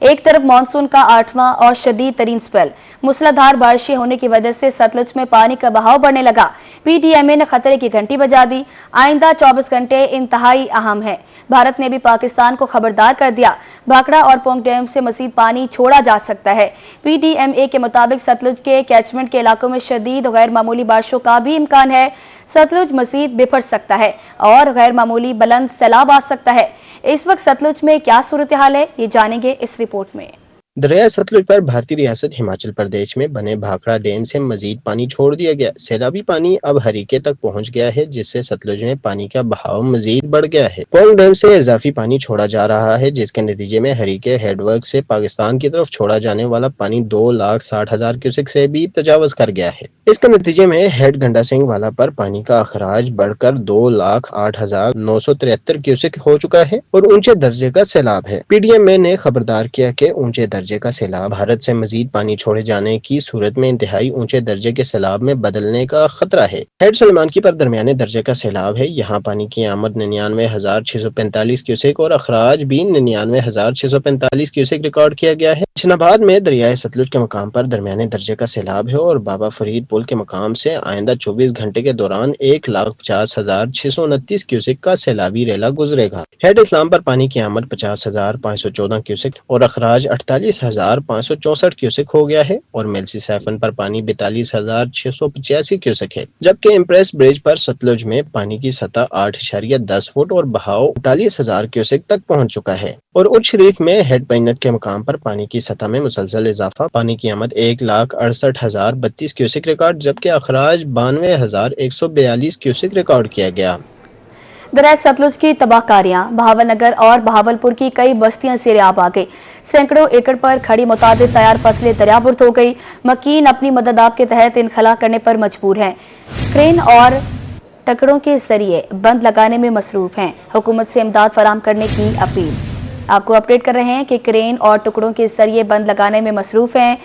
एक तरफ मानसून का 8वां और शदीद तरीन स्पेल, मूसलाधार बारिशें होने की वजह से सतलुज में पानी का बहाव बढ़ने लगा। पीडीएमए ने खतरे की घंटी बजा दी। आइंदा 24 घंटे इंतहाई अहम है। भारत ने भी पाकिस्तान को खबरदार कर दिया, भाखड़ा और पोंग डैम से मजीद पानी छोड़ा जा सकता है। पीडीएमए के मुताबिक सतलुज के कैचमेंट के इलाकों में शदीद गैर मामूली बारिशों का भी इम्कान है। सतलुज मजीद बिफर सकता है और गैर मामूली बुलंद सैलाब आ सकता है। इस वक्त सतलुज में क्या सूरत हाल है, ये जानेंगे इस रिपोर्ट में। दरिया सतलुज पर भारतीय रियासत हिमाचल प्रदेश में बने भाखड़ा डैम से मजीद पानी छोड़ दिया गया। सैलाबी पानी अब हरीके तक पहुंच गया है, जिससे सतलुज में पानी का बहाव मजीद बढ़ गया है। पोंग डैम से इजाफी पानी छोड़ा जा रहा है, जिसके नतीजे में हरीके हेडवर्क से पाकिस्तान की तरफ छोड़ा जाने वाला पानी 2,60,000 क्यूसेक से भी तजावज कर गया है। इसके नतीजे में हेड गंडा सिंह वाला पर पानी का अखराज बढ़कर 2,08,973 क्यूसेक हो चुका है और ऊंचे दर्जे का सैलाब है। पीडीएमए ने खबरदार किया कि ऊंचे दर्जे का सैलाब भारत से मजीद पानी छोड़े जाने की सूरत में इंतहाई ऊंचे दर्जे के सैलाब में बदलने का खतरा है। हेड सुलेमान की पर दरमियाने दर्जे का सैलाब है। यहाँ पानी की आमद 99,645 क्यूसेक और अखराज भी 99,645 क्यूसेक रिकॉर्ड किया गया है। शनाबाद में दरियाए सतलुज के मकाम पर दरमियाने दर्जे का सैलाब है और बाबा फरीद पुल के मकाम से आइंदा 24 घंटे के दौरान 1,50,629 क्यूसेक का सैलाबी रेला गुजरेगा। हेड इस्लाम पर पानी की आमद 50,514 क्यूसेक और अखराज 48,564 क्यूसेक हो गया है और मेलसी सैफन पर पानी 42,685 क्यूसेक है, जबकि इम्प्रेस ब्रिज पर सतलुज में पानी की सतह 8.10 फुट और बहाव 45,000 क्यूसेक तक पहुंच चुका है और उच्च शरीफ में हेड पैनत के मकाम पर पानी की सतह में मुसलसल इजाफा। पानी की आमद 1,68,032 क्यूसेक रिकॉर्ड, जबकि अखराज 92,142 क्यूसेक रिकॉर्ड किया गया। दरिया सतलुज की तबाहकारियां, बहावलनगर और बहावलपुर की कई बस्तियां सिरेआब आ गई। सैकड़ों एकड़ पर खड़ी मुतादिद तैयार फसलें दरियाबुर्द हो गई। मकीन अपनी मददाब के तहत इनखला करने पर मजबूर हैं। क्रेन और टकरों के जरिए बंद लगाने में मसरूफ हैं। हुकूमत से इमदाद फराहम करने की अपील। आपको अपडेट कर रहे हैं कि क्रेन और टुकड़ों के जरिए बंद लगाने में मसरूफ हैं।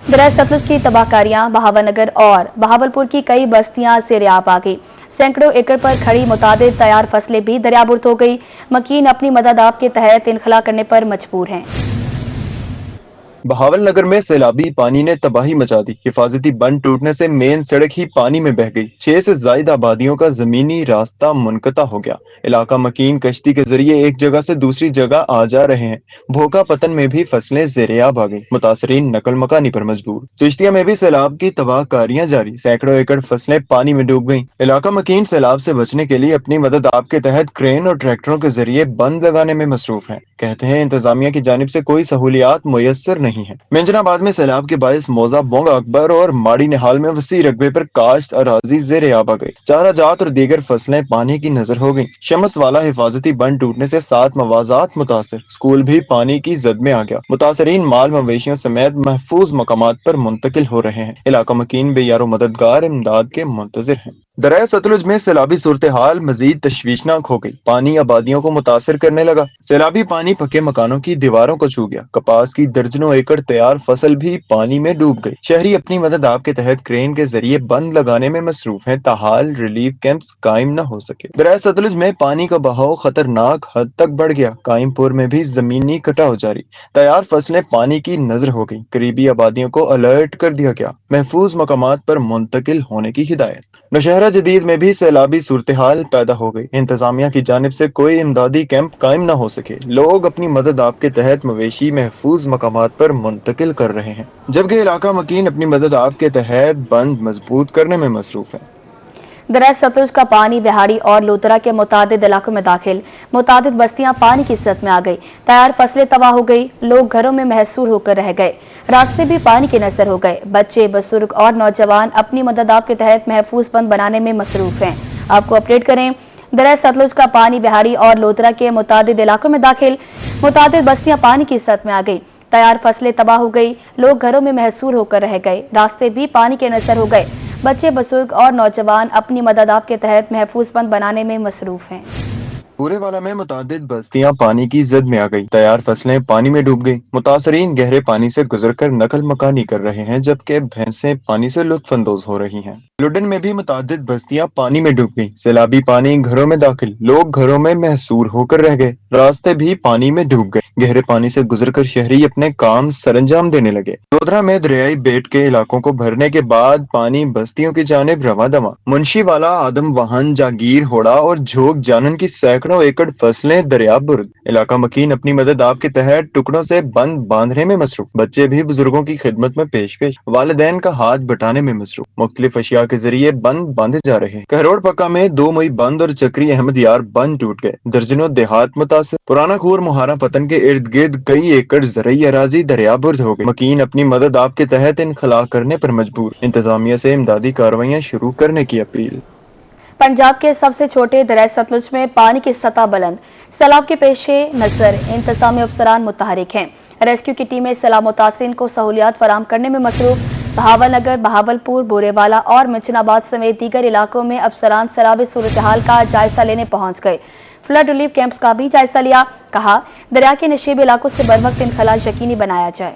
दरिया सतलुज की तबाहकारियां, बहावलनगर और बहावलपुर की कई बस्तियां सिरेआब आ गई। सैकड़ों एकड़ पर खड़ी मुतादिद तैयार फसलें भी दरियाबुर्द हो गई। मकीन अपनी मददाब के तहत इनखला करने पर मजबूर हैं। बहावलनगर में सैलाबी पानी ने तबाही मचा दी। हिफाजती बंद टूटने से मेन सड़क ही पानी में बह गई। 6 से ज्यादा आबादियों का जमीनी रास्ता मुनक़ता हो गया। इलाका मकीन कश्ती के जरिए एक जगह से दूसरी जगह आ जा रहे हैं। भोका पतन में भी फसलें ज़ेरेआब आ गई। मुतासरीन नकल मकानी पर मजबूर। चिश्तिया में भी सैलाब की तबाहकारियां जारी। सैकड़ों एकड़ फसलें पानी में डूब गईं। इलाका मकीन सैलाब से बचने के लिए अपनी मदद आपके तहत क्रेन और ट्रैक्टरों के जरिए बंद लगाने में मसरूफ है। कहते हैं इंतजामिया की जानिब से कोई सहूलियात मुयस्सर नहीं है। मेंजनाबाद में सैलाब के बायस मौजा, बोंग अकबर और माड़ी निहाल में वसी रकबे पर काश्त अराजी ज़ेरेआब आ गई। चारा जात और दीगर फसलें पानी की नजर हो गई। शमस वाला हिफाजती बंद टूटने से 7 मवाजात मुतासर। स्कूल भी पानी की जद में आ गया। मुतासरीन माल मवेशियों समेत महफूज मकामात पर मुंतकिल हो रहे हैं। इलाका मकीन बेयारो मददगार इमदाद के मुंतजिर हैं। दरिया सतलुज में सैलाबी सूरत हाल मजीद तशवीशनाक हो गई। पानी आबादियों को मुतासर करने लगा। सैलाबी पानी पक्के मकानों की दीवारों को छू गया। कपास की दर्जनों एकड़ तैयार फसल भी पानी में डूब गई। शहरी अपनी मदद आपके तहत क्रेन के जरिए बंद लगाने में मसरूफ हैं। ताहाल रिलीफ कैंप्स कायम न हो सके। दरिया सतलुज में पानी का बहाव खतरनाक हद तक बढ़ गया। कायमपुर में भी जमीनी कटाव जारी। तैयार फसलें पानी की नजर हो गई। करीबी आबादियों को अलर्ट कर दिया गया। महफूज मकामात पर मुंतकिल होने की हिदायत। नौशहरा जदीद में भी सैलाबी सूरत हाल पैदा हो गई। इंतजामिया की जानिब से कोई इमदादी कैंप कायम न हो सके। लोग अपनी मदद आपके तहत मवेशी महफूज मकामात पर मुंतकिल कर रहे हैं, जबकि इलाका मकीन अपनी मदद आपके तहत बंद मजबूत करने में मसरूफ है। दरिया सतलुज का पानी बिहाड़ी और लोतरा के मुतादिद इलाकों में दाखिल। मुतादिद बस्तियां पानी की सतह में आ गई। तैयार फसलें तबाह हो गई। लोग घरों में महसूर होकर रह गए। रास्ते भी पानी के नजर हो गए। बच्चे, बुजुर्ग और नौजवान अपनी मदद आपके तहत महफूज बंद बनाने में मसरूफ हैं। आपको अपडेट करें। दरिया सतलुज का पानी बिहाड़ी और लोतरा के मुतादिद इलाकों में दाखिल। मुतादिद बस्तियां पानी की सतह में आ गई। तैयार फसलें तबाह हो गई। लोग घरों में महसूर होकर रह गए। रास्ते भी पानी के नजर हो गए। बच्चे, बुजुर्ग और नौजवान अपनी मदद आपके तहत महफूज बंद बनाने में मसरूफ हैं। بورے والا میں متعدد بستیاں پانی کی زد میں آ گئی، تیار فصلیں پانی میں ڈوب گئی، متاثرین گہرے پانی سے گزر کر نقل مکانی کر رہے ہیں جبکہ بھینسیں پانی سے لطف اندوز ہو رہی ہیں۔ لڈن میں بھی متعدد بستیاں پانی میں ڈوب گئی، سیلابی پانی گھروں میں داخل، لوگ گھروں میں محصور ہو کر رہ گئے، راستے بھی پانی میں ڈوب گئے، گہرے پانی سے گزر کر شہری اپنے کام سر انجام دینے لگے۔ دودھرا میں دریائی بیٹ کے علاقوں کو بھرنے کے بعد پانی بستیوں کی جانب رواں دواں، منشی والا، آدم واہن، جاگیر ہوڑا اور جھوک جانن کی سینکڑوں ایکڑ فصلیں دریا برد۔ علاقہ مکین اپنی مدد آپ کے تحت ٹکڑوں سے بند باندھنے میں مصروف، بچے بھی بزرگوں کی خدمت میں پیش والدین کا ہاتھ بٹانے میں مصروف، مختلف اشیاء کے ذریعے بند باندھے جا رہے ہیں۔ کہروڑ پکا میں 2 مئی بند اور چکری احمد یار بند ٹوٹ گئے، درجنوں دیہات متاثر، پرانا کھور مہارا پتن کے ارد گرد کئی ایکڑ زرعی اراضی دریا برد ہو گئی، مکین اپنی مدد آپ کے تحت انخلا کرنے پر مجبور، انتظامیہ سے امدادی کارروائیاں شروع کرنے کی اپیل۔ پنجاب کے سب سے چھوٹے دریائے ستلج میں پانی کی سطح بلند، سیلاب کے پیش نظر انتظامی افسران متحرک ہیں۔ ریسکیو کی ٹیمیں سیلاب متاثرین کو سہولیات فراہم کرنے میں مصروف، بہاول نگر، بہاولپور، بورے والا اور منچن آباد سمیت دیگر علاقوں میں افسران سیلابی صورتحال کا جائزہ لینے پہنچ گئے، فلڈ ریلیف کیمپس کا بھی جائزہ لیا، کہا دریا کے نشیب علاقوں سے بروقت انخلا یقینی بنایا جائے۔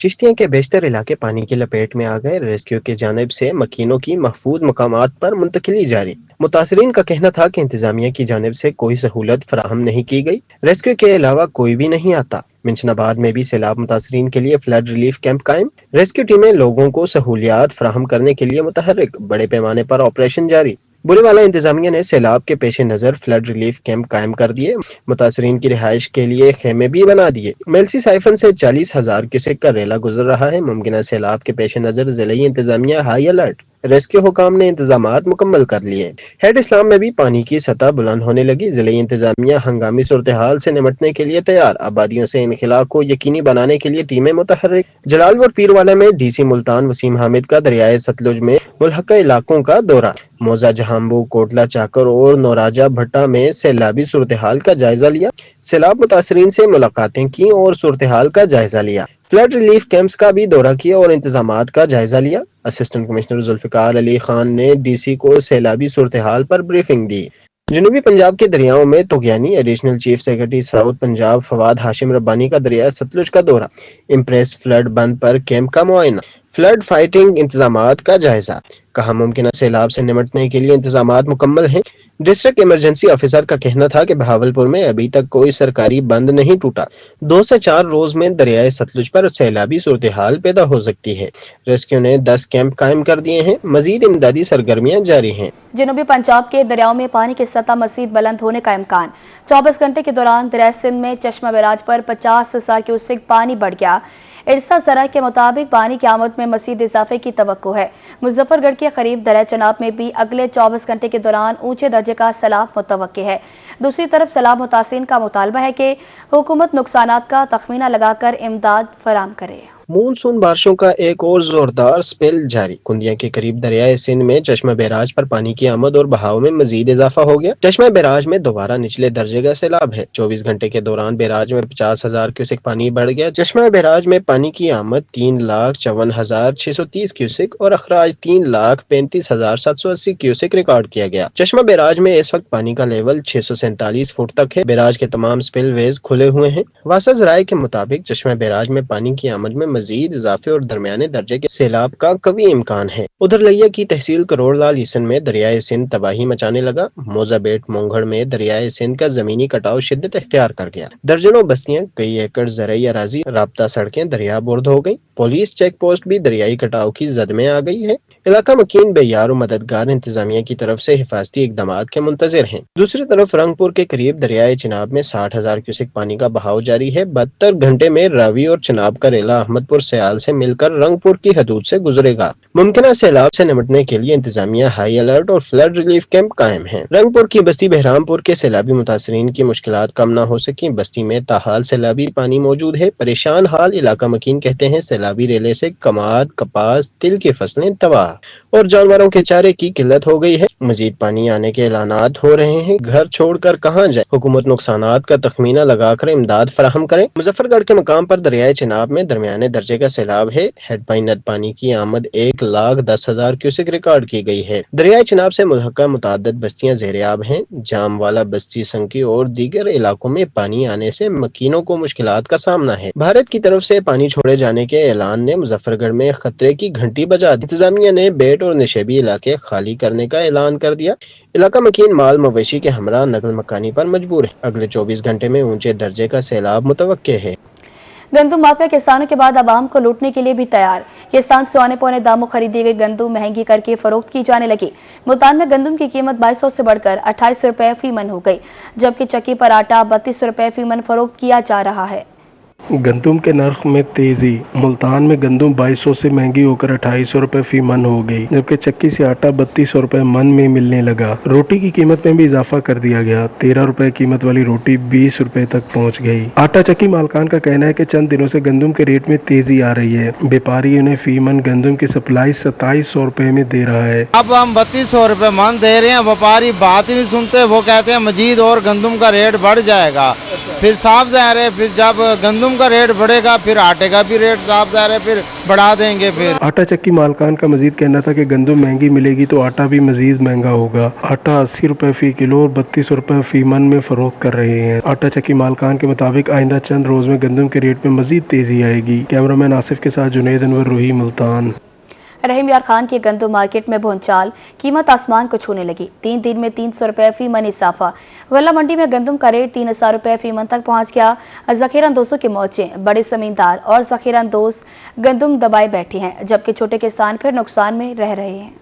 چشتیاں کے بیشتر علاقے پانی کی لپیٹ میں آ گئے، ریسکیو کی جانب سے مکینوں کی محفوظ مقامات پر منتقلی جاری۔ متاثرین کا کہنا تھا کہ انتظامیہ کی جانب سے کوئی سہولت فراہم نہیں کی گئی، ریسکیو کے علاوہ کوئی بھی نہیں آتا۔ منچن آباد میں بھی سیلاب متاثرین کے لیے فلڈ ریلیف کیمپ قائم، ریسکیو ٹیمیں لوگوں کو سہولیات فراہم کرنے کے لیے متحرک، بڑے پیمانے پر آپریشن جاری۔ بورے والا انتظامیہ نے سیلاب کے پیش نظر فلڈ ریلیف کیمپ قائم کر دیے، متاثرین کی رہائش کے لیے خیمے بھی بنا دیے۔ میلسی سائفن سے 40,000 کیوسیک کا ریلا گزر رہا ہے، ممکنہ سیلاب کے پیش نظر ضلعی انتظامیہ ہائی الرٹ، ریسکیو حکام نے انتظامات مکمل کر لیے۔ ہیڈ اسلام میں بھی پانی کی سطح بلند ہونے لگی، ضلعی انتظامیہ ہنگامی صورتحال سے نمٹنے کے لیے تیار، آبادیوں سے انخلا کو یقینی بنانے کے لیے ٹیمیں متحرک۔ جلال اور پیروالا میں ڈی سی ملتان وسیم حامد کا دریائے ستلج میں ملحقہ علاقوں کا دورہ، موزہ جہامبو، کوٹلہ چاکر اور نوراجہ بھٹا میں سیلابی صورتحال کا جائزہ لیا، سیلاب متاثرین سے ملاقاتیں کی اور صورتحال کا جائزہ لیا، فلڈ ریلیف کیمپس کا بھی دورہ کیا اور انتظامات کا جائزہ لیا۔ اسسٹنٹ کمشنر ذوالفقار علی خان نے ڈی سی کو سیلابی صورتحال پر بریفنگ دی۔ جنوبی پنجاب کے دریاؤں میں طغیانی، additional chief secretary south Punjab Fawad Hashim Rabbani کا دریائے ستلج کا دورہ، امپریس فلڈ بند پر کیمپ کا معائنہ، فلڈ فائٹنگ انتظامات کا جائزہ، کہا ممکنہ سیلاب سے نمٹنے کے لیے انتظامات مکمل ہیں۔ ڈسٹرکٹ ایمرجنسی آفیسر کا کہنا تھا کہ بہاولپور میں ابھی تک کوئی سرکاری بند نہیں ٹوٹا، 2 سے 4 روز میں دریائے ستلج پر سیلابی صورتحال پیدا ہو سکتی ہے۔ ریسکیو نے 10 کیمپ قائم کر دیے ہیں، مزید امدادی سرگرمیاں جاری ہیں۔ جنوبی پنجاب کے دریاؤں میں پانی کی سطح مزید بلند ہونے کا امکان، 24 گھنٹے کے دوران دریائے سندھ میں چشمہ بیراج پر 50,000 کیوسیک پانی بڑھ گیا۔ ارسا ذرائع کے مطابق پانی کی آمد میں مزید اضافے کی توقع ہے۔ مظفر گڑھ کے قریب دریائے چناب میں بھی اگلے 24 گھنٹے کے دوران اونچے درجے کا سیلاب متوقع ہے۔ دوسری طرف سیلاب متاثرین کا مطالبہ ہے کہ حکومت نقصانات کا تخمینہ لگا کر امداد فراہم کرے۔ مونسون بارشوں کا ایک اور زوردار سپیل جاری، کندیا کے قریب دریائے سندھ میں چشمہ بیراج پر پانی کی آمد اور بہاؤ میں مزید اضافہ ہو گیا۔ چشمہ بیراج میں دوبارہ نچلے درجے کا سیلاب ہے، 24 گھنٹے کے دوران بیراج میں 50,000 کیوسیک پانی بڑھ گیا۔ چشمہ بیراج میں پانی کی آمد 3,54,630 کیوسیک اور اخراج 3,35,780 کیوسیک ریکارڈ کیا گیا۔ چشمہ بیراج میں اس وقت پانی کا لیول 647 فٹ تک ہے، بیراج کے تمام سپل ویز کھلے ہوئے ہیں۔ واسطہ ذرائع کے مطابق چشمہ بیراج میں پانی کی آمد میں مزید اضافے اور درمیانے درجے کے سیلاب کا قوی امکان ہے۔ ادھر لیا کی تحصیل کروڑ لال یسن میں دریائے سندھ تباہی مچانے لگا، موزہ بیٹ مونگھڑ میں دریائے سندھ کا زمینی کٹاؤ شدت اختیار کر گیا، درجنوں بستیاں، کئی ایکڑ زرعی اراضی، رابطہ سڑکیں دریا برد ہو گئی، پولیس چیک پوسٹ بھی دریائی کٹاؤ کی زد میں آ گئی ہے۔ علاقہ مکین بے یار و مددگار انتظامیہ کی طرف سے حفاظتی اقدامات کے منتظر ہیں۔ دوسری طرف رنگپور کے قریب دریائے چناب میں 60,000 کیوسیک پانی کا بہاؤ جاری ہے، 72 گھنٹے میں راوی اور چناب کا ریلا احمد پور سیال سے مل کر رنگپور کی حدود سے گزرے گا۔ ممکنہ سیلاب سے نمٹنے کے لیے انتظامیہ ہائی الرٹ اور فلڈ ریلیف کیمپ قائم ہیں۔ رنگپور کی بستی بہرام پور کے سیلابی متاثرین کی مشکلات کم نہ ہو سکیں، بستی میں تاحال سیلابی پانی موجود ہے، پریشان حال علاقہ مکین کہتے ہیں سیلاب سیلابی ریلے سے کماد، کپاس، تل کی فصلیں تباہ اور جانوروں کے چارے کی قلت ہو گئی ہے۔ مزید پانی آنے کے اعلانات ہو رہے ہیں، گھر چھوڑ کر کہاں جائے؟ حکومت نقصانات کا تخمینہ لگا کر امداد فراہم کرے۔ مظفر گڑھ کے مقام پر دریائے چناب میں درمیانے درجے کا سیلاب ہے۔ ہیڈ بائی ند پانی کی آمد 1,10,000 کیوسک ریکارڈ کی گئی ہے۔ دریائے چناب سے ملحقہ متعدد بستیاں زیر آب ہیں۔ جام والا بستی، سنکی اور دیگر علاقوں میں پانی آنے سے مکینوں کو مشکلات کا سامنا ہے۔ بھارت کی طرف سے پانی چھوڑے جانے کے اعلان نے مظفر گڑھ میں خطرے کی گھنٹی بجا دی۔ انتظامیہ نے بیٹ اور نشیبی علاقے خالی کرنے کا اعلان کر دیا۔ علاقہ مکین مال مویشی کے ہمراہ نقل مکانی پر مجبور ہے۔ اگلے 24 گھنٹے میں اونچے درجے کا سیلاب متوقع ہے۔ گندم مافیا کسانوں کے بعد عوام کو لوٹنے کے لیے بھی تیار۔ کسان سے اونے پونے داموں خریدی گئی گندم مہنگی کر کے فروخت کی جانے لگی۔ ملتان میں گندم کی قیمت 2200 سے بڑھ کر 2800 روپے فی من ہو گئی، جبکہ چکی پر آٹا 3200 روپے فی من فروخت کیا جا رہا ہے۔ گندم کے نرخ میں تیزی۔ ملتان میں گندم 2200 سے مہنگی ہو کر 2800 روپے فی من ہو گئی، جبکہ چکی سے آٹا 3200 روپے من میں ملنے لگا۔ روٹی کی قیمت میں بھی اضافہ کر دیا گیا، 13 روپے قیمت والی روٹی 20 روپے تک پہنچ گئی۔ آٹا چکی مالکان کا کہنا ہے کہ چند دنوں سے گندم کے ریٹ میں تیزی آ رہی ہے۔ بیپاری انہیں فی من گندم کی سپلائی 2700 روپے میں دے رہا ہے۔ اب ہم 3200 روپے من دے رہے ہیں، وپاری بات ہی نہیں سنتے، وہ کہتے ہیں مزید اور گندم کا ریٹ بڑھ جائے گا۔ پھر صاف ظاہر ہے پھر جب گندم کا ریٹ بڑھے گا پھر آٹے کا بھی ریٹ صاف ظاہر ہے پھر بڑھا دیں گے۔ پھر آٹا چکی مالکان کا مزید کہنا تھا کہ گندم مہنگی ملے گی تو آٹا بھی مزید مہنگا ہوگا۔ آٹا 80 روپے فی کلو اور 3200 روپے فی من میں فروخت کر رہے ہیں۔ آٹا چکی مالکان کے مطابق آئندہ چند روز میں گندم کے ریٹ میں مزید تیزی آئے گی۔ کیمرامین آصف کے ساتھ جنید انور، روہی، ملتان۔ رحیم یار خان کی گندم مارکیٹ میں بھونچال، قیمت آسمان کو چھونے لگی۔ 3 دن میں 300 روپے فی من اضافہ۔ غلہ منڈی میں گندم کا ریٹ 3000 روپے فی من تک پہنچ گیا۔ ذخیرہ اندوزوں کے موچے، بڑے زمیندار اور ذخیرہ اندوز گندم دبائے بیٹھے ہیں، جبکہ چھوٹے کسان پھر نقصان میں رہ رہے ہیں۔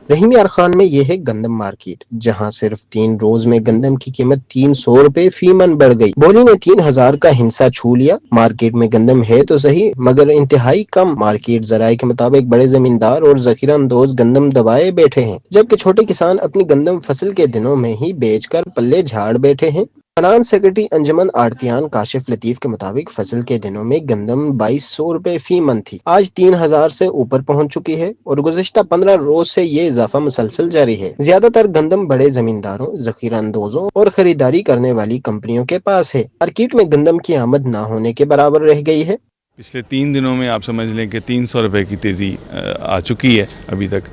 رحیم یار خان میں یہ ہے گندم مارکیٹ، جہاں صرف 3 روز میں گندم کی قیمت 300 روپے فی من بڑھ گئی۔ بولی نے 3000 کا ہنسا چھو لیا۔ مارکیٹ میں گندم ہے تو صحیح مگر انتہائی کم۔ مارکیٹ ذرائع کے مطابق بڑے زمیندار اور ذخیرہ اندوز گندم دبائے بیٹھے ہیں، جبکہ چھوٹے کسان اپنی گندم فصل کے دنوں میں ہی بیچ کر پلے جھاڑ بیٹھے ہیں۔ فنان سیکرٹری انجمن آڑتیان کاشف لطیف کے مطابق فصل کے دنوں میں گندم 2200 روپے فی من تھی، آج 3000 سے اوپر پہنچ چکی ہے اور گزشتہ 15 روز سے یہ اضافہ مسلسل جاری ہے۔ زیادہ تر گندم بڑے زمینداروں، ذخیرہ اندوزوں اور خریداری کرنے والی کمپنیوں کے پاس ہے۔ مارکیٹ میں گندم کی آمد نہ ہونے کے برابر رہ گئی ہے۔ پچھلے 3 دنوں میں آپ سمجھ لیں کہ 300 روپے کی تیزی آ چکی ہے ابھی تک،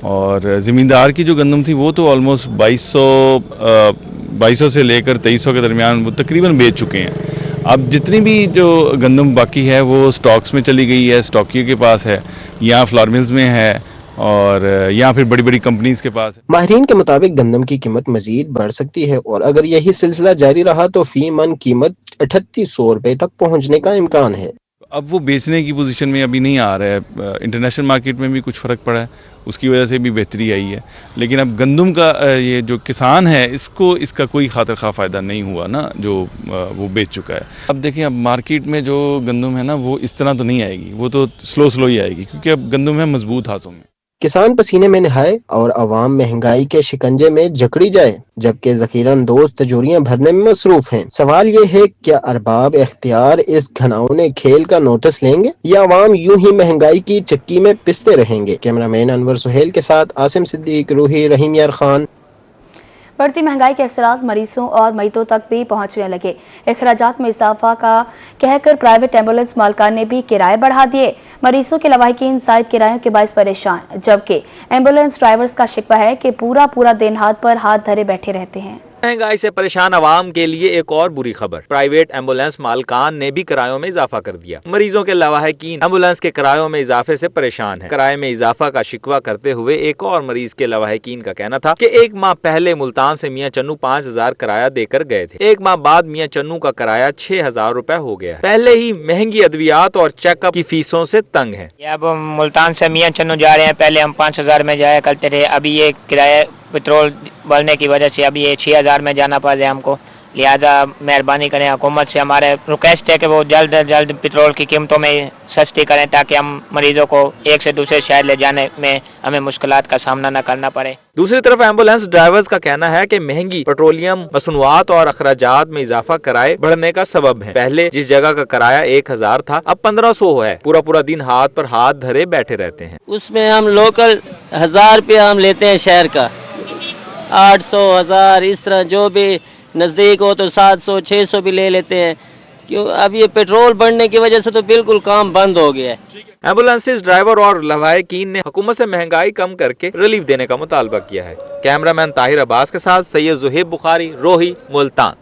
اور زمیندار کی جو گندم تھی وہ تو آلموسٹ 2200 سے لے کر 2300 کے درمیان وہ تقریباً بیچ چکے ہیں۔ اب جتنی بھی جو گندم باقی ہے وہ سٹاکس میں چلی گئی ہے، سٹاکیوں کے پاس ہے یا فلار ملز میں ہے اور یا پھر بڑی بڑی کمپنیز کے پاس ہے۔ ماہرین کے مطابق گندم کی قیمت مزید بڑھ سکتی ہے اور اگر یہی سلسلہ جاری رہا تو فی من قیمت 3800 روپے تک پہنچنے کا امکان ہے۔ اب وہ بیچنے کی پوزیشن میں ابھی نہیں آ رہا ہے۔ انٹرنیشنل مارکیٹ میں بھی کچھ فرق پڑا ہے، اس کی وجہ سے بھی بہتری آئی ہے، لیکن اب گندم کا یہ جو کسان ہے اس کا کوئی خاطر خواہ فائدہ نہیں ہوا نا، جو وہ بیچ چکا ہے۔ اب دیکھیں اب مارکیٹ میں جو گندم ہے نا وہ اس طرح تو نہیں آئے گی، وہ تو سلو ہی آئے گی، کیونکہ اب گندم ہے مضبوط ہاتھوں میں۔ کسان پسینے میں نہائے اور عوام مہنگائی کے شکنجے میں جکڑی جائے، جبکہ ذخیرہ اندوز تجوریاں بھرنے میں مصروف ہیں۔ سوال یہ ہے کیا ارباب اختیار اس گھناؤنے کھیل کا نوٹس لیں گے یا عوام یوں ہی مہنگائی کی چکی میں پستے رہیں گے؟ کیمرامین انور سہیل کے ساتھ عاصم صدیق، روحی، رحیم یار خان۔ بڑھتی مہنگائی کے اثرات مریضوں اور میتوں تک بھی پہنچنے لگے۔ اخراجات میں اضافہ کا کہہ کر پرائیویٹ ایمبولینس مالکان نے بھی کرائے بڑھا دیے۔ مریضوں کے لواحقین زائد کرایوں کے باعث پریشان، جبکہ ایمبولینس ڈرائیورز کا شکوہ ہے کہ پورا دن ہاتھ پر ہاتھ دھرے بیٹھے رہتے ہیں۔ مہنگائی سے پریشان عوام کے لیے ایک اور بری خبر، پرائیویٹ ایمبولینس مالکان نے بھی کرایوں میں اضافہ کر دیا۔ مریضوں کے لواحقین ایمبولینس کے کرایوں میں اضافے سے پریشان ہیں۔ کرائے میں اضافہ کا شکوہ کرتے ہوئے ایک اور مریض کے لواحقین کا کہنا تھا کہ 1 ماہ پہلے ملتان سے میاں چنو 5000 کرایہ دے کر گئے تھے، 1 ماہ بعد میاں چنو کا کرایہ 6000 روپے ہو گیا ہے۔ پہلے ہی مہنگی ادویات اور چیک اپ کی فیسوں سے تنگ ہیں۔ اب ملتان سے میاں چنو جا رہے ہیں، پہلے ہم 5000 میں جایا کرتے تھے، ابھی یہ کرایہ پٹرول بڑھنے کی وجہ سے ابھی یہ 6000 میں جانا پڑ رہا ہے ہم کو۔ लिहाजा मेहरबानी करें हुकूमत से हमारे रिक्वेस्ट है कि वो जल्द से जल्द पेट्रोल की कीमतों में सस्ती करें ताकि हम मरीजों को एक से दूसरे शहर ले जाने में हमें मुश्किलात का सामना न करना पड़े। दूसरी तरफ एम्बुलेंस ड्राइवर्स का कहना है कि महंगी पेट्रोलियम मसनूआत और अखराजात में इजाफा किराए बढ़ने का सबब है। पहले जिस जगह का किराया 1000 था अब 1500 है। पूरा पूरा दिन हाथ पर हाथ धरे बैठे रहते हैं। उसमें हम लोकल 1000 रुपया हम लेते हैं शहर का, 800 1000 इस तरह जो भी नज़दीक हो तो 700 600 भी ले लेते हैं। क्यों अब ये पेट्रोल बढ़ने की वजह से तो बिल्कुल काम बंद हो गया है। एम्बुलेंसेज ड्राइवर और लवाहकीन ने हुकूमत से महंगाई कम करके रिलीफ देने का मुतालबा किया है। कैमरामैन ताहिर अब्बास के साथ सैयद जुहेब बुखारी, रोही, मुल्तान।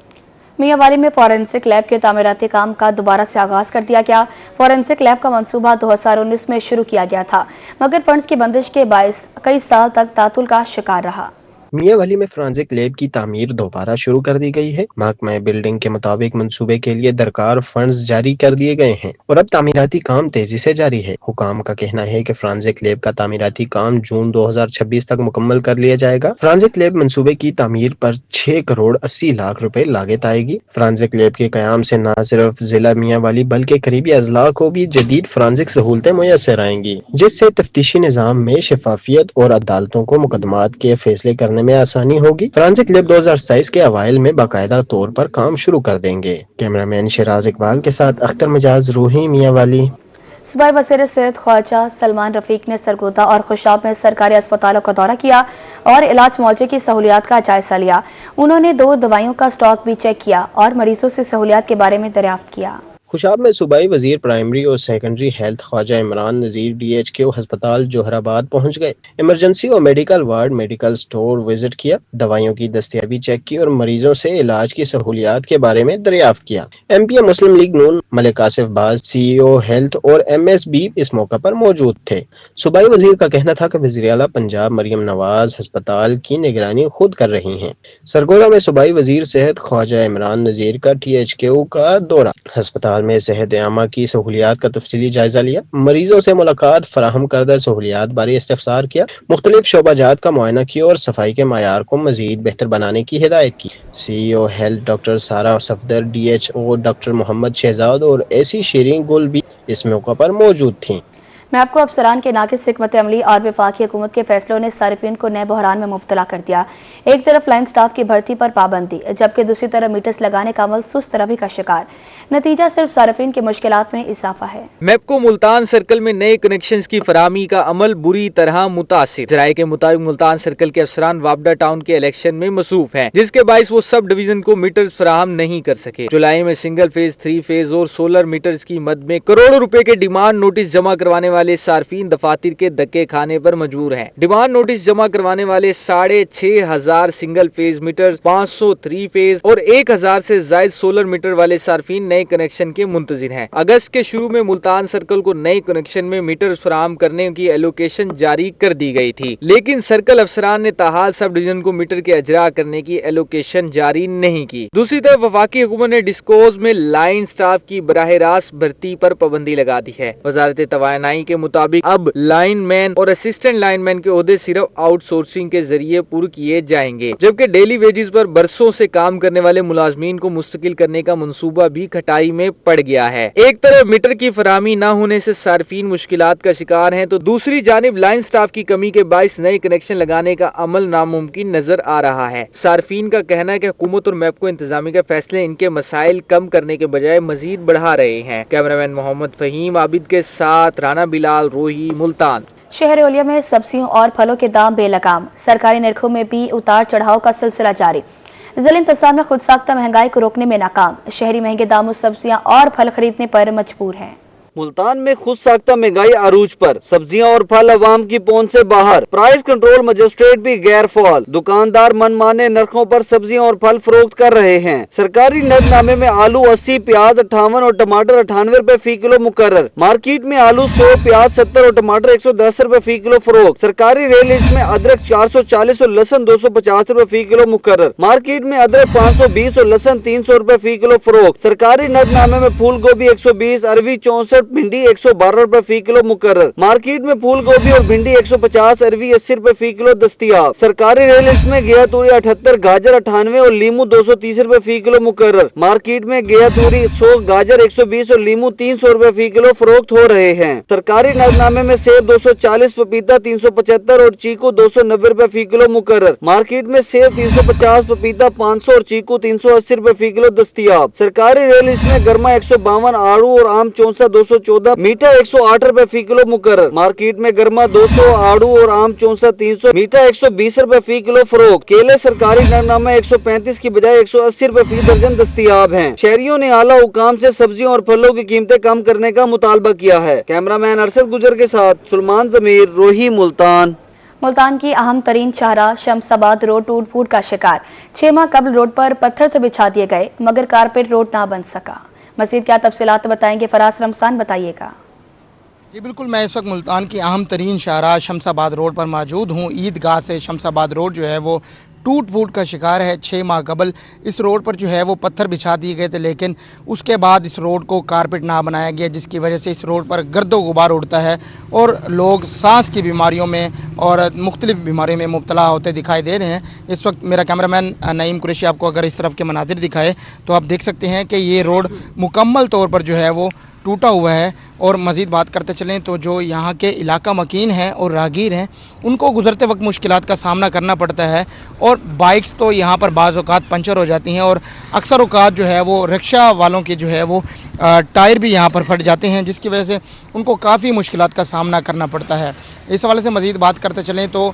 मियांवाली में फॉरेंसिक लैब के तामीराती काम का दोबारा से आगाज कर दिया गया। फॉरेंसिक लैब का मंसूबा 2019 में शुरू किया गया था, मगर फंड्स की बंदिश के बायस कई साल तक तातुल का शिकार रहा। मियांवाली में फॉरेंसिक लैब की तामीर दोबारा शुरू कर दी गई है। महकमा बिल्डिंग के मुताबिक मंसूबे के लिए दरकार फंड्स जारी कर दिए गए हैं और अब तामीराती काम तेजी से जारी है। हुकाम का कहना है कि फॉरेंसिक लैब का तामीराती काम जून 2026 तक मुकम्मल कर लिया जाएगा। फॉरेंसिक लैब मंसूबे की तामीर पर 6 करोड़ 80 लाख रुपए लागत आएगी। फॉरेंसिक लैब के कयाम से न सिर्फ जिला मियांवाली बल्कि करीबी अजला को भी जदीद फॉरेंसिक सहूलतें मुयसर आएंगी, जिससे तफ्तीशी निज़ाम में शफाफियत और अदालतों को मुकदमात के फैसले करने में आसानी होगी। फॉरेंसिक लैब 2027 के अवाइल में बाकायदा तौर पर काम शुरू कर देंगे। कैमरामैन शिराज इकबाल के साथ अख्तर मिजाज, रूही, मियांवाली। सूबाई वज़ीर सेहत ख्वाजा सलमान रफीक ने सरगोदा और खुशाब में सरकारी अस्पतालों का दौरा किया और इलाज मुआवजे की सहूलियात का जायजा लिया। उन्होंने 2 दवाइयों का स्टॉक भी चेक किया और मरीजों से सहूलियात के बारे में दरियाफ्त किया। खुशाब में सूबाई वजीर प्राइमरी और सेकेंडरी हेल्थ ख्वाजा इमरान नजीर DHQ अस्पताल जोहराबाद पहुंच गए। इमरजेंसी और medical ward, medical store visit किया, दवाइयों की दस्तयाबी चेक की और मरीजों से इलाज की सहूलियात के बारे में दरियाफ्त किया। MPA मुस्लिम लीग नून मलिक आसिफ बाज, CEO हेल्थ और MSB इस मौका पर मौजूद थे। सूबाई वजीर का कहना था कि वज़ीर आला पंजाब मरियम नवाज अस्पताल की निगरानी खुद कर रही हैं। सरगोदा में सूबाई वजीर सेहत ख्वाजा इमरान नजीर का THQ का दौरा, अस्पताल में सेहत आमा की सहूलियात का तफसीली जायजा लिया, मरीजों से मुलाकात, फराहम करदा सहूलियात बारे इस्तफसार किया, मुख्तलिफ शोबाजात का मुआयना किया और सफाई के मायार को मजीद बेहतर बनाने की हिदायत की। CEO हेल्थ डॉक्टर सारा सफदर, DHO डॉक्टर मोहम्मद शहजाद और AC शीरीन गुल भी इस मौका पर मौजूद थी। मैं आपको अफसरान के नाकिस हिकमत अमली और वफाकी हुकूमत के फैसलों ने सारिफीन को नए बहरान में मुब्तला कर दिया। एक तरफ लाइन स्टाफ की भर्ती पर पाबंदी, जबकि दूसरी तरफ मीटर्स लगाने का अमल सुस्त रवि का शिकार। नतीजा सिर्फ सारिफीन के मुश्किलात में इजाफा है। मैपको मुल्तान सर्कल में नए कनेक्शंस की फराहमी का अमल बुरी तरह मुतासिर। जराये के मुताबिक मुल्तान सर्कल के अफसरान वापडा टाउन के इलेक्शन में मसरूफ हैं, जिसके बाइस वो सब डिवीजन को मीटर्स फराहम नहीं कर सके। जुलाई में सिंगल फेज, 3 फेज और सोलर मीटर्स की मद में करोड़ों रुपए के डिमांड नोटिस जमा करवाने वाले सार्फिन दफातर के धक्के खाने पर मजबूर हैं। डिमांड नोटिस जमा करवाने वाले 6500 सिंगल फेज मीटर, 500 3 फेज और 1000 से ज्यादा सोलर मीटर वाले सार्फिन नए कनेक्शन के मुंतजिर हैं। अगस्त के शुरू में मुल्तान सर्कल को नए कनेक्शन में मीटर फराहम करने की एलोकेशन जारी कर दी गई थी, लेकिन सर्कल अफसरान ने ताहाल सब डिवीजन को मीटर के अजरा करने की एलोकेशन जारी नहीं की। दूसरी तरफ वफाकी हुकूमत ने डिस्कोज में लाइन स्टाफ की बराह रास्त भर्ती पर पाबंदी लगा दी है। वजारत तवानाई के मुताबिक अब लाइनमैन और असिस्टेंट लाइनमैन के ओहदे सिर्फ आउटसोर्सिंग के जरिए पूरे किए जाएंगे, जबकि डेली वेजेस पर बरसों से काम करने वाले मुलाजमीन को मुस्तकिल करने का मंसूबा भी खटाई में पड़ गया है। एक तरफ मीटर की फराहमी न होने से सार्फिन मुश्किलात का शिकार हैं, तो दूसरी जानिब लाइन स्टाफ की कमी के बाइस नए कनेक्शन लगाने का अमल नामुमकिन नजर आ रहा है। सार्फिन का कहना है कि हुकूमत और मैपको इंतजामी के फैसले इनके मसाइल कम करने के बजाय मजीद बढ़ा रहे हैं। कैमरामैन मोहम्मद फहीम आबिद के साथ राना बिलाल, रोही, मुल्तान। शहर ओलिया में सब्जियों और फलों के दाम बेलगाम, सरकारी नरखों में भी उतार चढ़ाव का सिलसिला जारी। जिला इंतजाम में खुद साख्ता महंगाई को रोकने में नाकाम, शहरी महंगे दामों सब्जियां और फल खरीदने पर मजबूर हैं। मुल्तान में खुद साख्ता महंगाई अरूज पर, सब्जियां और फल अवाम की पहुंच से बाहर, प्राइस कंट्रोल मजिस्ट्रेट भी गैर फाल, दुकानदार मनमाने नरखों पर सब्जियां और फल फरोख्त कर रहे हैं। सरकारी नजरनामे में आलू 80, प्याज 58 और टमाटर 98 रुपए फी किलो मुकर्रर। मार्केट में आलू 100, प्याज 70 और टमाटर 110 रुपए फी किलो फरोख्त। सरकारी रेट लिस्ट में अदरक 440 और लहसन 250 रुपए फी किलो मुकर्रर। मार्केट में अदरक 520 और लहसन 300 रुपए फी किलो फरोख्त। सरकारी नजरनामे में फूल गोभी 120, अरवी 64, भिंडी 112 रुपए फी किलो मुकर्रर। मार्केट में फूल गोभी और भिंडी 150, अरवी 80 रुपए फी किलो दस्तियाब। सरकारी रेल लिस्ट में गेहा तूरी 78, गाजर 98 और लीमू 230 रुपए फी किलो मुकर्रर। मार्केट में गेहा तूरी 100, गाजर 120 और लीमू 300 रुपए फी किलो फरोख्त हो रहे हैं। सरकारी नजरनामे में सेब 240, पपीता 375 और चीकू 290 रुपए फी किलो मुकर्रर। मार्केट में सेब 350, पपीता 500 और चीकू 380 रुपए फी किलो दस्तियाब। सरकारी रेल लिस्ट में गरमा 152, आड़ू और आम चौंसा 214, मीठा 108 रुपए फी किलो मुकर्रर। मार्केट में गरमा 200, आड़ू और आम चौंसा 300, मीठा 120 रुपए फी किलो फरोख्त। केले सरकारी नजरनामे 135 की बजाय 180 रुपए फी दर्जन दस्तियाब हैं। शहरियों ने आला हुकाम से सब्जियों और फलों की कीमतें कम करने का मुतालबा किया है। कैमरामैन अरशद गुजर के साथ सुलेमान जमीर, रोही, मुल्तान। मुल्तान की अहम तरीन शाहराह शमसाबाद रोड टूट फूट का शिकार। 6 माह कबल रोड पर पत्थर तो बिछा दिए गए मगर कारपेट रोड ना बन सका। मजीद क्या तफसीलात बताएंगे फराज रमजान, बताइएगा। जी बिल्कुल, मैं इस वक्त मुल्तान की अहम तरीन शाहराह शमसाबाद रोड पर मौजूद हूँ। ईदगाह से शमसाबाद रोड जो है वो टूट फूट का शिकार है। 6 माह कबल इस रोड पर जो है वो पत्थर बिछा दिए गए थे, लेकिन उसके बाद इस रोड को कारपेट ना बनाया गया, जिसकी वजह से इस रोड पर गर्दो गुबार उड़ता है और लोग सांस की बीमारियों में और मुख्तलिफ बीमारियों में मुब्तला होते दिखाई दे रहे हैं। इस वक्त मेरा कैमरामैन नईम कुरैशी आपको अगर इस तरफ के मनाजिर दिखाए तो आप देख सकते हैं कि ये रोड मुकम्मल तौर पर जो है वो टूटा हुआ है। और मज़ीद बात करते चलें तो जो यहाँ के इलाका मकीन हैं और राहगीर हैं उनको गुजरते वक्त मुश्किलात का सामना करना पड़ता है और बाइक्स तो यहाँ पर बाज़ औक़ात पंचर हो जाती हैं और अक्सर औक़ात जो है वो रिक्शा वालों के जो है वो टायर भी यहाँ पर फट जाते हैं, जिसकी वजह से उनको काफ़ी मुश्किलात का सामना करना पड़ता है। इस हवाले से मज़ीद बात करते चलें तो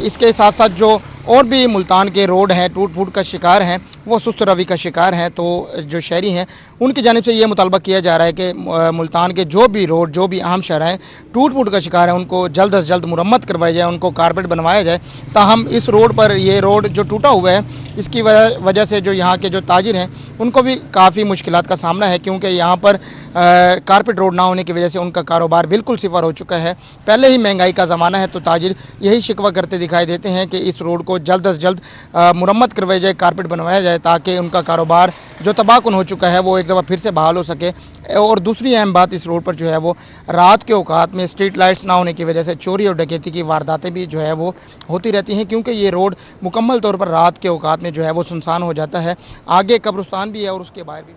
इसके साथ साथ जो और भी मुल्तान के रोड हैं टूट फूट का शिकार हैं, वो सुस्त रवि का शिकार हैं। तो जो शहरी हैं उनकी जानिब से ये मुतालबा किया जा रहा है कि मुल्तान के जो भी रोड, जो भी अहम शहर हैं टूट फूट का शिकार है, उनको जल्द से जल्द मुरम्मत करवाई जाए, उनको कारपेट बनवाया जाए, ताहम इस रोड पर, ये रोड जो टूटा हुआ है इसकी वजह से जो यहाँ के जो ताजिर हैं उनको भी काफ़ी मुश्किलात का सामना है, क्योंकि यहाँ पर कारपेट रोड ना होने की वजह से उनका कारोबार बिल्कुल सिफर हो चुका है। पहले ही महंगाई का ज़माना है तो ताजिर यही शिकवा करते दिखाई देते हैं कि इस रोड को जल्द से जल्द मुरम्मत करवाई जाए, कारपेट बनवाया जाए, ताकि उनका कारोबार जो तबाहकुन हो चुका है वो एक दफ़ा फिर से बहाल हो सके। और दूसरी अहम बात, इस रोड पर जो है वो रात के औकात में स्ट्रीट लाइट्स ना होने की वजह से चोरी और डकैती की वारदातें भी जो है वो होती रहती हैं, क्योंकि ये रोड मुकम्मल तौर पर रात के औकात में जो है वो सुनसान हो जाता है। आगे कब्रिस्तान भी है और उसके बाहर भी।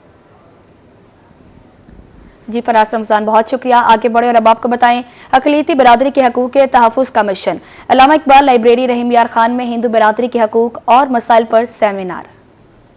जी फराज रमजान, बहुत शुक्रिया। आगे बढ़े और अब आपको बताएं अक़लियती बिरादरी के हकूक़ के तहफ़्फ़ुज़ का मिशन। अल्लामा इकबाल लाइब्रेरी रहीम यार खान में हिंदू बिरादरी के हकूक़ और मसाइल पर सेमिनार।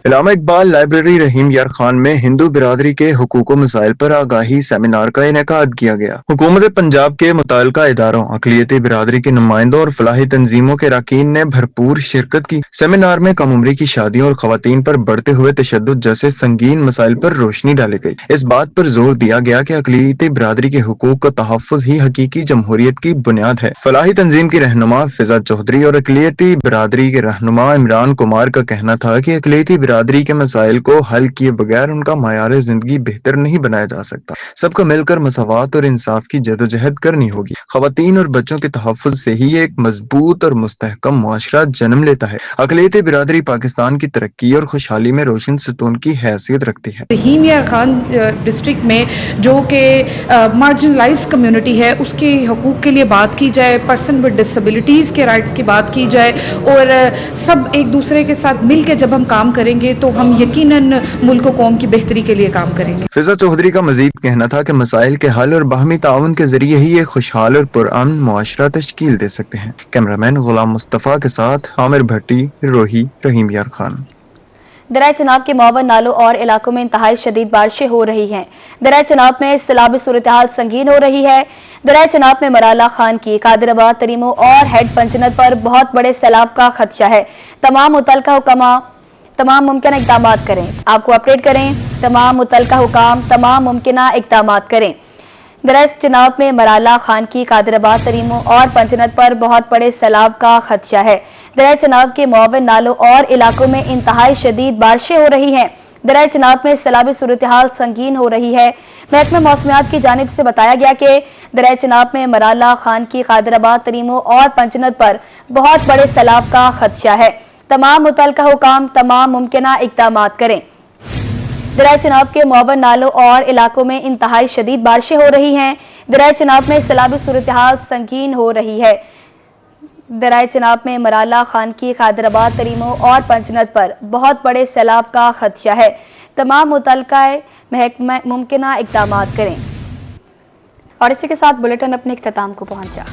अल्लामा इकबाल लाइब्रेरी रहीम यार खान में हिंदू बिरादरी के हुकूक व मसाइल पर आगाही सेमिनार का इनेकाद किया गया। हुकूमत पंजाब के मुताल्लिका इदारों, अक़लियती बिरादरी के नुमाइंदों और फलाही तंजीमों के अरकान ने भरपूर शिरकत की। सेमिनार में कम उम्री की शादियों और खवातीन पर बढ़ते हुए तशद्दुद जैसे संगीन मसाइल पर रोशनी डाली गई। इस बात पर जोर दिया गया कि अक़लियती बिरादरी के हुकूक का तहफ़्फ़ुज़ ही हकीकी जमहूरियत की बुनियाद है। फलाही तंजीम की रहनुमा फिजा चौधरी और अक़लियती बिरादरी के रहनुमा इमरान कुमार का कहना था कि अक़लियती बिरादरी के मसाइल को हल किए बगैर उनका मायार जिंदगी बेहतर नहीं बनाया जा सकता। सबको मिलकर मसावात और इंसाफ की जदोजहद करनी होगी। खवातीन और बच्चों के तहफ़्फ़ुज़ से ही एक मजबूत और मुस्तहकम मुआशरा जन्म लेता है। अक़लियती बिरादरी पाकिस्तान की तरक्की और खुशहाली में रोशन सतून की हैसियत रखती है। रहीम यार खान डिस्ट्रिक्ट में जो कि मार्जिनलाइज कम्युनिटी है उसके हकूक के लिए बात की जाए, पर्सन विद डिसेबिलिटीज के राइट्स की बात की जाए और सब एक दूसरे के साथ मिलकर जब हम काम करेंगे तो हम यकीनन मुल्क और कौम की बेहतरी के लिए काम करेंगे। फिजा चौधरी का मजीद कहना था कि मसाइल के हल और बाहमी ताउन के जरिए ही एक खुशहाल और पुरअमन मुआशरा तश्कील दे सकते हैं। कैमरामैन गुलाम मुस्तफ़ा के साथ आमिर भट्टी, रोही, रहीम यार खान। दरिया चनाब के मौवन नालों और इलाकों में इंतहाई शदीद बारिशें हो रही हैं। दरिया चनाब में सैलाबी सूरत हाल संगीन हो रही है। दरिया चनाब में मराला खान की, कादिराबाद, तरीमो और हेड पंचनद पर बहुत बड़े सैलाब का खदशा है। तमाम मुतल्लिका हुक्मा तमाम मुमकिन इक़दाम करें। आपको अपडेट करें, तमाम मुतल्लिका हुकाम तमाम मुमकिन इक़दाम करें। दरिया चनाब में मराला खान की, कादिराबाद, तरीमो और पंचनद पर बहुत बड़े सैलाब का खदशा है। दरिया चनाब के मौवन नालों और इलाकों में इंतहाई शदीद बारिशें हो रही हैं। दरिया चनाब में सैलाबी सूरत हाल संगीन हो रही है। महकमा मौसमियात की जानिब से बताया गया कि दरिया चनाब में मराला खान की, कादिराबाद, तरीमो और पंचनद पर बहुत बड़े सैलाब का खदशा है। तमाम मुतल्लिका हुकाम तमाम मुमकिन इक़दाम करें। दरिया चनाब के मुआवन नालों और इलाकों में इंतहाई शदीद बारिशें हो रही हैं। दरिया चनाब में सैलाबी सूरत-ए-हाल संगीन हो रही है। दरिया चनाब में मराला, खानकी, खैदराबाद, तरीमो और पंचनद पर बहुत बड़े सैलाब का खदशा है। तमाम मुतल्लिका महकमा मुमकिना इक़दामात करें। और इसी के साथ बुलेटिन अपने इख्तिताम को पहुंचा।